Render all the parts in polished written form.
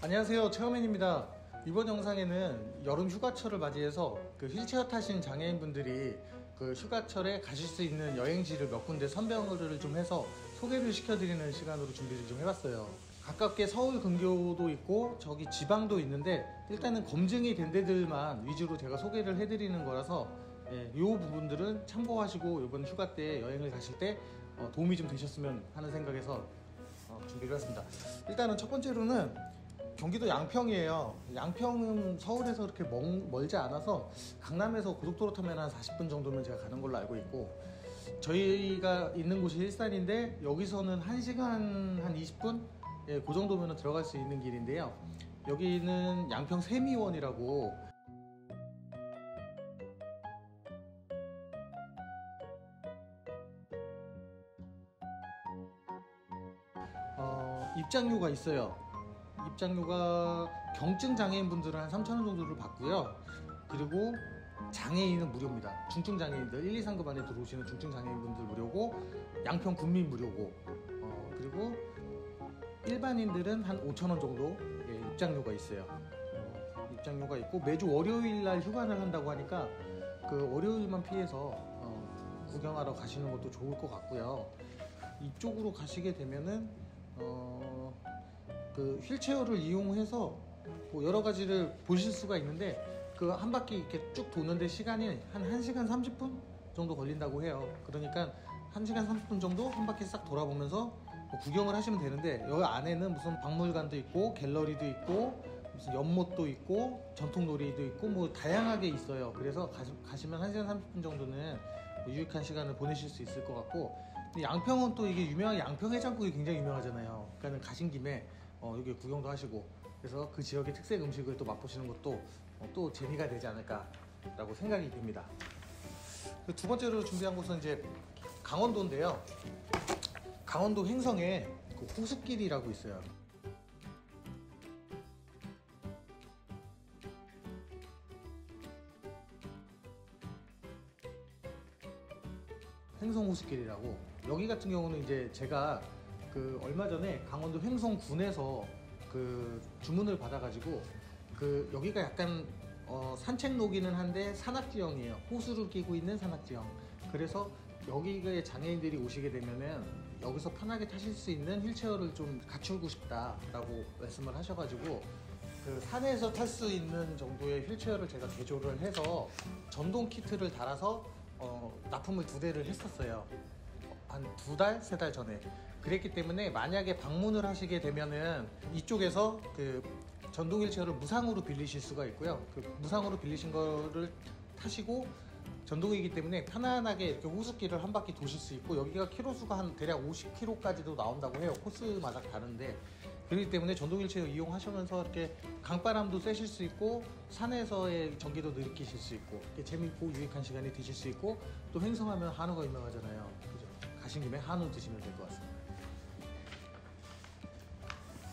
안녕하세요, 체어맨입니다. 이번 영상에는 여름 휴가철을 맞이해서 그 휠체어 타신 장애인분들이 그 휴가철에 가실 수 있는 여행지를 몇 군데 선별을 좀 해서 소개를 시켜드리는 시간으로 준비를 좀 해봤어요. 가깝게 서울 근교도 있고 저기 지방도 있는데 일단은 검증이 된 데들만 위주로 제가 소개를 해드리는 거라서 이 부분들은 참고하시고 이번 휴가 때 여행을 가실 때 도움이 좀 되셨으면 하는 생각에서 준비를 했습니다. 일단은 첫 번째로는 경기도 양평이에요. 양평은 서울에서 그렇게 멀지 않아서 강남에서 고속도로 타면 한 40분 정도면 제가 가는 걸로 알고 있고, 저희가 있는 곳이 일산인데 여기서는 1시간 한 20분? 그 정도면 들어갈 수 있는 길인데요. 여기는 양평 세미원이라고 입장료가 있어요. 입장료가 경증 장애인분들은 한 3,000원 정도를 받고요. 그리고 장애인은 무료입니다. 중증 장애인들 1, 2, 3급 안에 들어오시는 중증 장애인분들 무료고, 양평 군민 무료고, 그리고 일반인들은 한 5,000원 정도 입장료가 있어요. 입장료가 있고, 매주 월요일 날 휴관을 한다고 하니까 그 월요일만 피해서 구경하러 가시는 것도 좋을 것 같고요. 이쪽으로 가시게 되면은 그 휠체어를 이용해서 뭐 여러 가지를 보실 수가 있는데, 그 한 바퀴 이렇게 쭉 도는데 시간이 한 1시간 30분 정도 걸린다고 해요. 그러니까 1시간 30분 정도 한 바퀴 싹 돌아보면서 뭐 구경을 하시면 되는데, 여기 안에는 무슨 박물관도 있고 갤러리도 있고 무슨 연못도 있고 전통놀이도 있고 뭐 다양하게 있어요. 그래서 가시면 1시간 30분 정도는 뭐 유익한 시간을 보내실 수 있을 것 같고, 양평은 또 이게 유명한 양평 해장국이 굉장히 유명하잖아요. 그러니까 가신 김에 여기 구경도 하시고, 그래서 그 지역의 특색 음식을 또 맛보시는 것도 또 재미가 되지 않을까라고 생각이 듭니다. 두 번째로 준비한 곳은 이제 강원도인데요. 강원도 횡성에 그 호숫길이라고 있어요. 횡성 호숫길이라고, 여기 같은 경우는 이제 제가 그 얼마 전에 강원도 횡성군에서 그 주문을 받아가지고, 그 여기가 약간 산책로기는 한데 산악지형이에요. 호수를 끼고 있는 산악지형. 그래서 여기에 장애인들이 오시게 되면은 여기서 편하게 타실 수 있는 휠체어를 좀 갖추고 싶다라고 말씀을 하셔가지고, 그 산에서 탈 수 있는 정도의 휠체어를 제가 개조를 해서 전동 키트를 달아서 납품을 2대를 했었어요. 한 2달, 3달 전에. 그랬기 때문에 만약에 방문을 하시게 되면은 이쪽에서 그 전동 휠체어를 무상으로 빌리실 수가 있고요. 그 무상으로 빌리신 거를 타시고, 전동이기 때문에 편안하게 이렇게 호숫길을 한 바퀴 도실 수 있고, 여기가 키로수가 한 대략 50km까지도 나온다고 해요. 코스마다 다른데. 그렇기 때문에 전동 휠체어 이용하시면서 이렇게 강바람도 쐬실 수 있고, 산에서의 전기도 느끼실 수 있고, 이렇게 재밌고 유익한 시간이 되실 수 있고, 또 횡성하면 한우가 유명하잖아요. 그죠? 가신 김에 한우 드시면 될 것 같습니다.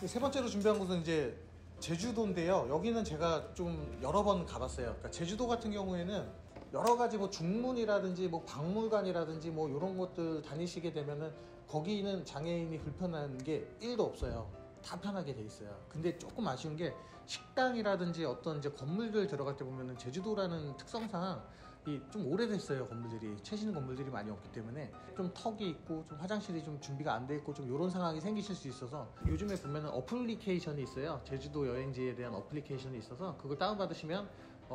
세 번째로 준비한 곳은 이제 제주도인데요. 여기는 제가 좀 여러 번 가봤어요. 그러니까 제주도 같은 경우에는 여러 가지 뭐 중문이라든지 뭐 박물관이라든지 뭐 이런 것들 다니시게 되면은 거기는 장애인이 불편한 게 1도 없어요. 다 편하게 돼 있어요. 근데 조금 아쉬운 게 식당이라든지 어떤 이제 건물들 들어갈 때 보면은 제주도라는 특성상 좀 오래됐어요. 건물들이 최신 건물들이 많이 없기 때문에 좀 턱이 있고 좀 화장실이 좀 준비가 안 돼 있고 좀 이런 상황이 생기실 수 있어서, 요즘에 보면은 어플리케이션이 있어요. 제주도 여행지에 대한 어플리케이션이 있어서 그걸 다운받으시면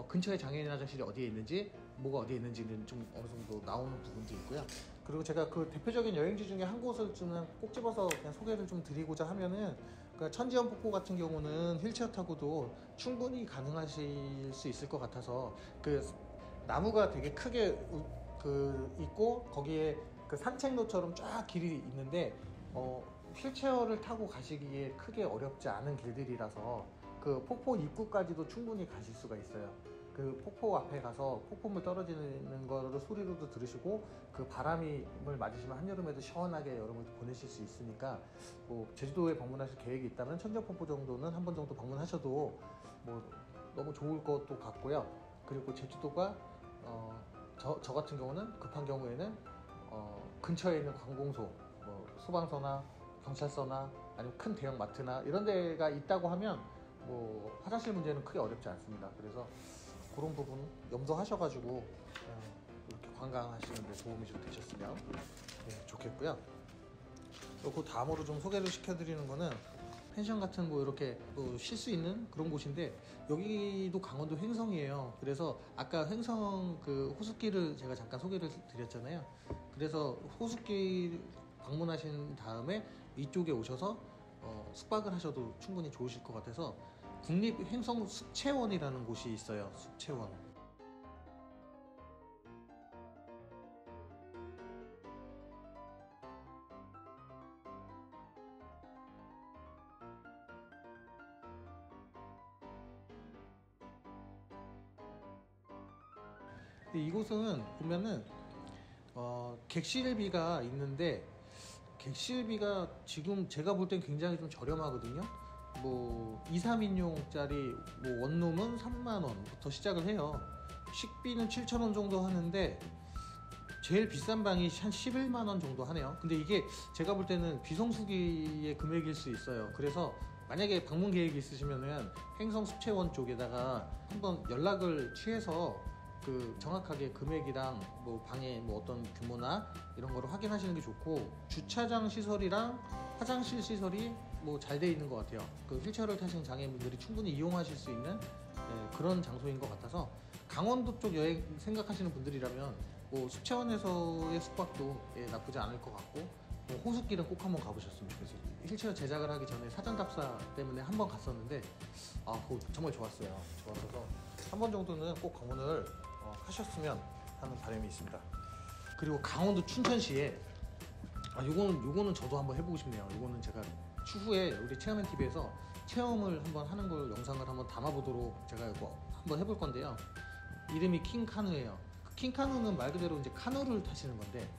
근처에 장애인 화장실이 어디에 있는지, 뭐가 어디에 있는지는 좀 어느 정도 나오는 부분도 있고요. 그리고 제가 그 대표적인 여행지 중에 한 곳을 좀 꼭 집어서 그냥 소개를 좀 드리고자 하면은, 그 천지연 폭포 같은 경우는 휠체어 타고도 충분히 가능하실 수 있을 것 같아서, 그 나무가 되게 크게 있고 거기에 그 산책로처럼 쫙 길이 있는데 휠체어를 타고 가시기에 크게 어렵지 않은 길들이라서 그 폭포 입구까지도 충분히 가실 수가 있어요. 그 폭포 앞에 가서 폭포물 떨어지는 거를 소리로도 들으시고, 그 바람을 맞으시면 한여름에도 시원하게 여름을 보내실 수 있으니까, 뭐 제주도에 방문하실 계획이 있다면 천지연폭포 정도는 한 번 정도 방문하셔도 뭐 너무 좋을 것도 같고요. 그리고 제주도가 저 같은 경우는 급한 경우에는 근처에 있는 관공서, 뭐 소방서나 경찰서나 아니면 큰 대형 마트나 이런 데가 있다고 하면 뭐 화장실 문제는 크게 어렵지 않습니다. 그래서 그런 부분 염두하셔가지고 이렇게 관광하시는 데 도움이 좀 되셨으면 좋겠고요. 그 다음으로 좀 소개를 시켜드리는 거는 펜션 같은 뭐 이렇게 쉴 수 있는 그런 곳인데, 여기도 강원도 횡성이에요. 그래서 아까 횡성 그 호숫길을 제가 잠깐 소개를 드렸잖아요. 그래서 호숫길 방문하신 다음에 이쪽에 오셔서 숙박을 하셔도 충분히 좋으실 것 같아서, 국립 횡성 숲채원이라는 곳이 있어요. 숲채원. 이곳은 보면은 객실비가 있는데, 객실비가 지금 제가 볼 땐 굉장히 좀 저렴하거든요. 뭐 2, 3인용짜리 뭐 원룸은 3만원부터 시작을 해요. 식비는 7,000원 정도 하는데 제일 비싼 방이 한 11만원 정도 하네요. 근데 이게 제가 볼 때는 비성수기의 금액일 수 있어요. 그래서 만약에 방문 계획이 있으시면은 횡성 숲채원 쪽에다가 한번 연락을 취해서 그 정확하게 금액이랑 뭐 방의 뭐 어떤 규모나 이런 거를 확인하시는 게 좋고, 주차장 시설이랑 화장실 시설이 뭐 잘 돼 있는 것 같아요. 그 휠체어를 타시는 장애인분들이 충분히 이용하실 수 있는 그런 장소인 것 같아서, 강원도 쪽 여행 생각하시는 분들이라면 뭐 숲채원에서의 숙박도 나쁘지 않을 것 같고, 뭐 호숫길은 꼭 한번 가보셨으면 좋겠어요. 휠체어 제작을 하기 전에 사전 답사 때문에 한번 갔었는데 그거 정말 좋았어요. 좋았어서 한 번 정도는 꼭 방문을 하셨으면 하는 바람이 있습니다. 그리고 강원도 춘천시에 요거는 저도 한번 해보고 싶네요. 요거는 제가 추후에 우리 체험앤 TV에서 체험을 한번 하는 걸 영상을 한번 담아보도록 제가 이거 한번 해볼 건데요. 이름이 킹카누예요. 그 킹카누는 말 그대로 이제 카누를 타시는 건데,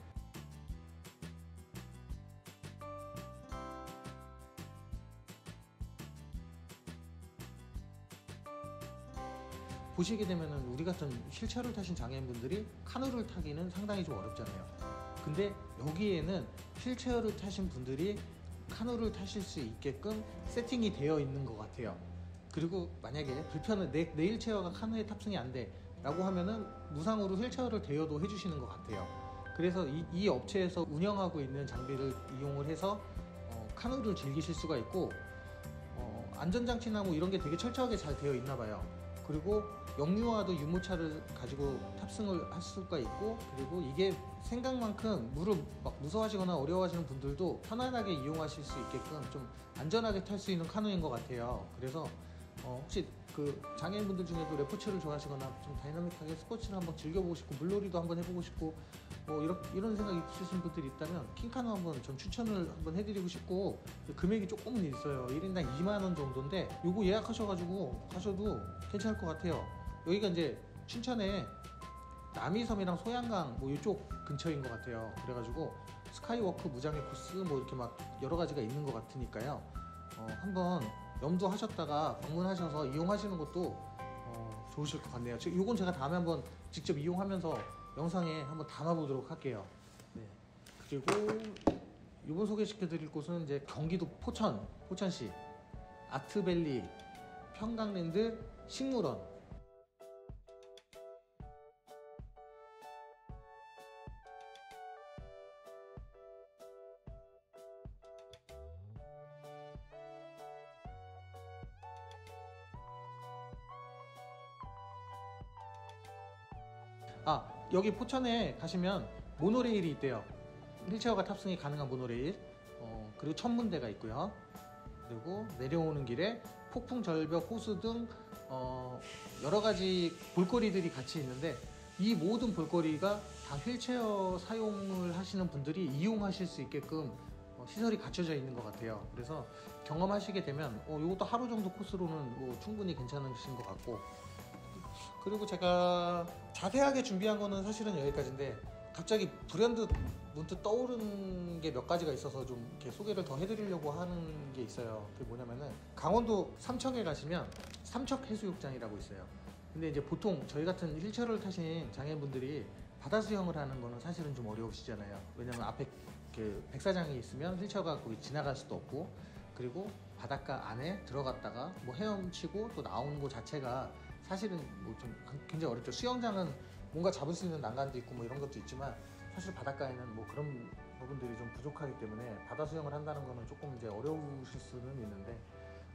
보시게 되면은 우리 같은 휠체어를 타신 장애인분들이 카누를 타기는 상당히 좀 어렵잖아요. 근데 여기에는 휠체어를 타신 분들이 카누를 타실 수 있게끔 세팅이 되어 있는 것 같아요. 그리고 만약에 불편한 내 휠체어가 카누에 탑승이 안 돼 라고 하면은 무상으로 휠체어를 대여도 해주시는 것 같아요. 그래서 이 업체에서 운영하고 있는 장비를 이용을 해서 카누를 즐기실 수가 있고, 안전장치나 뭐 이런 게 되게 철저하게 잘 되어 있나 봐요. 그리고 영유아도 유모차를 가지고 탑승을 할 수가 있고, 그리고 이게 생각만큼 물을 막 무서워하시거나 어려워하시는 분들도 편안하게 이용하실 수 있게끔 좀 안전하게 탈 수 있는 카누인 것 같아요. 그래서 혹시 그 장애인분들 중에도 레포츠를 좋아하시거나 좀 다이나믹하게 스포츠를 한번 즐겨보고 싶고 물놀이도 한번 해보고 싶고 뭐 이런 생각이 있으신 분들이 있다면 킹카누 한번 전 추천을 한번 해드리고 싶고, 금액이 조금은 있어요. 1인당 2만원 정도인데 요거 예약하셔가지고 가셔도 괜찮을 것 같아요. 여기가 이제 춘천에 남이섬이랑 소양강 뭐 이쪽 근처인 것 같아요. 그래가지고 스카이워크 무장의 코스 뭐 이렇게 막 여러 가지가 있는 것 같으니까요. 한번 염두하셨다가 방문하셔서 이용하시는 것도 좋으실 것 같네요. 요건 제가 다음에 한번 직접 이용하면서 영상에 한번 담아보도록 할게요. 네. 그리고 이번 소개시켜 드릴 곳은 이제 경기도 포천시 아트밸리 평강랜드 식물원. 여기 포천에 가시면 모노레일이 있대요. 휠체어가 탑승이 가능한 모노레일. 그리고 천문대가 있고요. 그리고 내려오는 길에 폭풍, 절벽, 호수 등 여러 가지 볼거리들이 같이 있는데, 이 모든 볼거리가 다 휠체어 사용을 하시는 분들이 이용하실 수 있게끔 시설이 갖춰져 있는 것 같아요. 그래서 경험하시게 되면 이것도 하루 정도 코스로는 뭐 충분히 괜찮으신 것 같고, 그리고 제가 자세하게 준비한 거는 사실은 여기까지인데, 갑자기 불현듯 문득 떠오른 게 몇 가지가 있어서 좀 이렇게 소개를 더 해드리려고 하는 게 있어요. 그게 뭐냐면은 강원도 삼척에 가시면 삼척해수욕장이라고 있어요. 근데 이제 보통 저희 같은 휠체어를 타신 장애인분들이 바다 수영을 하는 거는 사실은 좀 어려우시잖아요. 왜냐면 앞에 그 백사장이 있으면 휠체어가 거기 지나갈 수도 없고, 그리고 바닷가 안에 들어갔다가 뭐 헤엄치고 또 나오는 거 자체가 사실은 뭐 좀 굉장히 어렵죠. 수영장은 뭔가 잡을 수 있는 난간도 있고 뭐 이런 것도 있지만 사실 바닷가에는 뭐 그런 부분들이 좀 부족하기 때문에 바다 수영을 한다는 거는 조금 이제 어려우실 수는 있는데,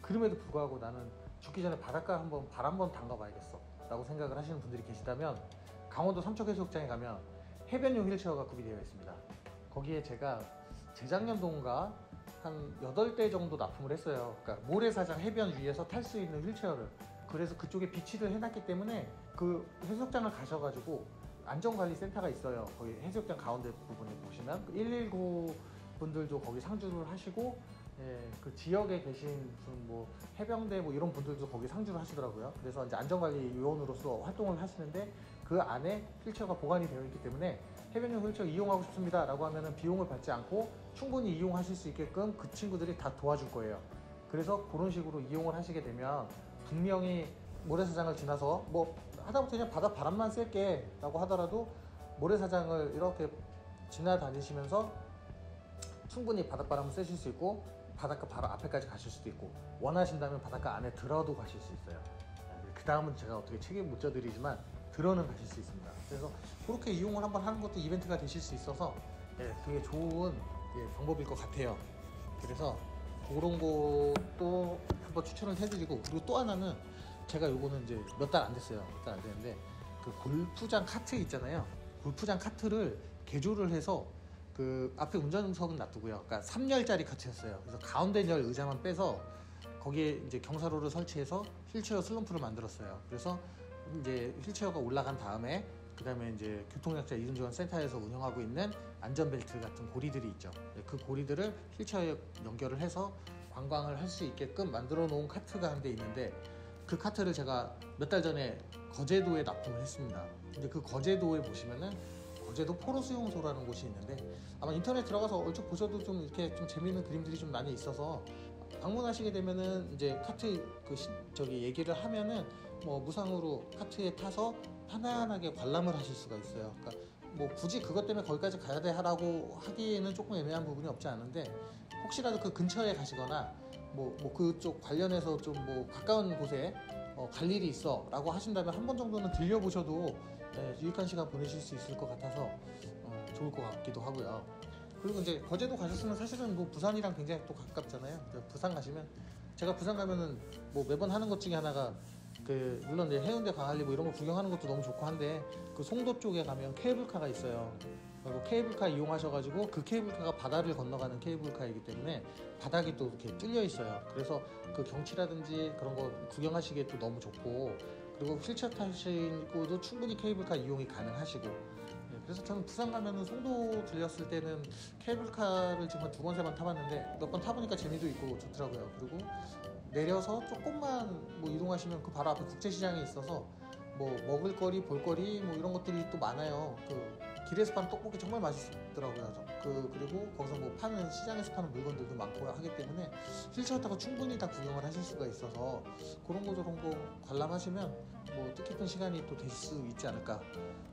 그럼에도 불구하고 나는 죽기 전에 바닷가 한번 발 한번 담가 봐야겠어 라고 생각을 하시는 분들이 계시다면, 강원도 삼척해수욕장에 가면 해변용 휠체어가 구비되어 있습니다. 거기에 제가 재작년도인가 한 8대 정도 납품을 했어요. 그러니까 모래사장 해변 위에서 탈 수 있는 휠체어를. 그래서 그쪽에 비치를 해놨기 때문에 그 해수욕장을 가셔가지고 안전관리센터가 있어요. 거기 해수욕장 가운데 부분에 보시면 119 분들도 거기 상주를 하시고, 예, 그 지역에 계신 무슨 뭐 해병대 뭐 이런 분들도 거기 상주를 하시더라고요. 그래서 이제 안전관리 요원으로서 활동을 하시는데, 그 안에 휠체어가 보관이 되어 있기 때문에 해변용 휠체어 이용하고 싶습니다 라고 하면은 비용을 받지 않고 충분히 이용하실 수 있게끔 그 친구들이 다 도와줄 거예요. 그래서 그런 식으로 이용을 하시게 되면 분명히 모래사장을 지나서 뭐 하다못해 그냥 바다 바람만 쐴게 라고 하더라도 모래사장을 이렇게 지나다니시면서 충분히 바닷바람을 쐬실 수 있고, 바닷가 바로 앞에까지 가실 수도 있고, 원하신다면 바닷가 안에 들어도 가실 수 있어요. 그 다음은 제가 어떻게 책임 못 져드리지만 들어는 가실 수 있습니다. 그래서 그렇게 이용을 한번 하는 것도 이벤트가 되실 수 있어서, 예, 되게 좋은, 예, 방법일 것 같아요. 그래서 그런 것도 한번 추천을 해드리고, 그리고 또 하나는 제가 요거는 이제 몇 달 안 됐어요. 몇 달 안 됐는데, 그 골프장 카트 있잖아요. 골프장 카트를 개조를 해서 그 앞에 운전석은 놔두고요. 그러니까 3열짜리 카트였어요. 그래서 가운데 열 의자만 빼서 거기에 이제 경사로를 설치해서 휠체어 슬럼프를 만들었어요. 그래서 이제 휠체어가 올라간 다음에 그 다음에 이제 교통약자 이동지원센터에서 운영하고 있는 안전벨트 같은 고리들이 있죠. 그 고리들을 휠체어에 연결을 해서 관광을 할 수 있게끔 만들어 놓은 카트가 한 대 있는데, 그 카트를 제가 몇 달 전에 거제도에 납품을 했습니다. 근데 그 거제도에 보시면은 거제도 포로수용소라는 곳이 있는데, 아마 인터넷 들어가서 얼추 보셔도 좀 이렇게 좀 재미있는 그림들이 좀 많이 있어서 방문하시게 되면은 이제 카트 저기 얘기를 하면은 뭐 무상으로 카트에 타서 편안하게 관람을 하실 수가 있어요. 그러니까 뭐 굳이 그것 때문에 거기까지 가야 돼 하라고 하기에는 조금 애매한 부분이 없지 않은데, 혹시라도 그 근처에 가시거나 뭐 그쪽 관련해서 좀 뭐 가까운 곳에 갈 일이 있어 라고 하신다면 한 번 정도는 들려보셔도, 예, 유익한 시간 보내실 수 있을 것 같아서 좋을 것 같기도 하고요. 그리고 이제 거제도 가셨으면 사실은 뭐 부산이랑 굉장히 또 가깝잖아요. 부산 가시면, 제가 부산 가면은 뭐 매번 하는 것 중에 하나가 그 물론 이제 해운대 광안리 뭐 이런 거 구경하는 것도 너무 좋고 한데, 그 송도 쪽에 가면 케이블카가 있어요. 그리고 케이블카 이용하셔가지고 그 케이블카가 바다를 건너가는 케이블카이기 때문에 바닥이 또 이렇게 뚫려 있어요. 그래서 그 경치라든지 그런 거 구경하시기에 또 너무 좋고, 그리고 휠체어 타시고도 충분히 케이블카 이용이 가능하시고, 네, 그래서 저는 부산 가면은 송도 들렸을 때는 케이블카를 지금 한 2번 3번 타봤는데 몇 번 타보니까 재미도 있고 좋더라고요. 그리고 내려서 조금만 뭐 이동하시면 그 바로 앞에 국제시장이 있어서 뭐 먹을거리, 볼거리 뭐 이런 것들이 또 많아요. 그 길에서 파는 떡볶이 정말 맛있더라고요. 그리고 거기서 뭐 파는, 시장에서 파는 물건들도 많고 하기 때문에 휠체어 타고 충분히 다 구경을 하실 수가 있어서 그런 거 저런 거 관람하시면 뭐 뜻깊은 시간이 또 될 수 있지 않을까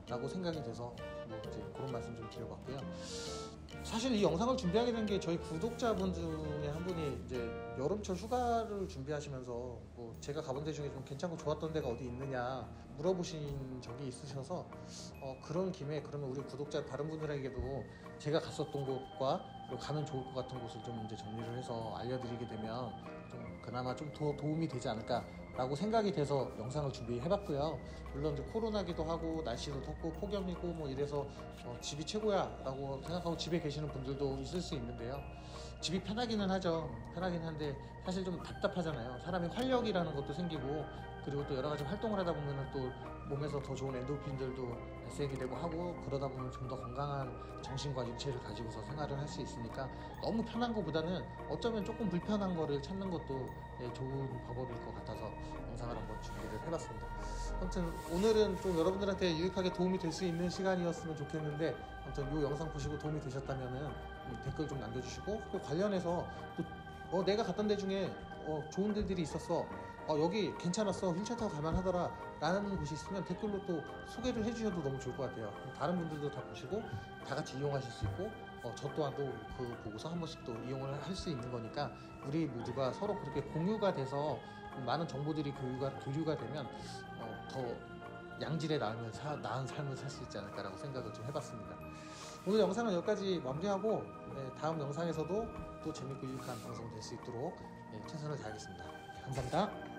라고 생각이 돼서 뭐 이제 그런 말씀 좀 드려봤고요. 사실 이 영상을 준비하게 된 게 저희 구독자분 중에 한 분이 이제 여름철 휴가를 준비하시면서 뭐 제가 가본 데 중에 좀 괜찮고 좋았던 데가 어디 있느냐 물어보신 적이 있으셔서 그런 김에 그러면 우리 구독자 다른 분들에게도 제가 갔었던 곳과 그리고 가면 좋을 것 같은 곳을 좀 이제 정리를 해서 알려드리게 되면 좀 그나마 좀 더 도움이 되지 않을까 라고 생각이 돼서 영상을 준비해봤고요. 물론 이제 코로나기도 하고 날씨도 덥고 폭염이고 뭐 이래서 집이 최고야 라고 생각하고 집에 계시는 분들도 있을 수 있는데요. 집이 편하기는 하죠. 편하긴 한데 사실 좀 답답하잖아요. 사람이 활력이라는 것도 생기고, 그리고 또 여러 가지 활동을 하다 보면 또 몸에서 더 좋은 엔도핀들도 발생이 되고 하고, 그러다 보면 좀 더 건강한 정신과 육체를 가지고서 생활을 할 수 있으니까 너무 편한 것보다는 어쩌면 조금 불편한 거를 찾는 것도, 예, 좋은 방법일 것 같아서 영상을 한번 준비를 해봤습니다. 아무튼 오늘은 좀 여러분들한테 유익하게 도움이 될 수 있는 시간이었으면 좋겠는데, 아무튼 이 영상 보시고 도움이 되셨다면은 댓글 좀 남겨주시고, 그 관련해서 또 내가 갔던 데 중에 좋은 데들이 있었어, 여기 괜찮았어, 휠체어 타고 갈만하더라 라는 곳이 있으면 댓글로 또 소개를 해주셔도 너무 좋을 것 같아요. 다른 분들도 다 보시고 다 같이 이용하실 수 있고, 저 또한 또 그 보고서 한 번씩 또 이용을 할 수 있는 거니까 우리 모두가 서로 그렇게 공유가 돼서 많은 정보들이 교류가 되면 더 양질의 나은 삶을 살 수 있지 않을까라고 생각을 좀 해봤습니다. 오늘 영상은 여기까지 마무리하고 다음 영상에서도 또 재밌고 유익한 방송 될 수 있도록 최선을 다하겠습니다. 감사합니다.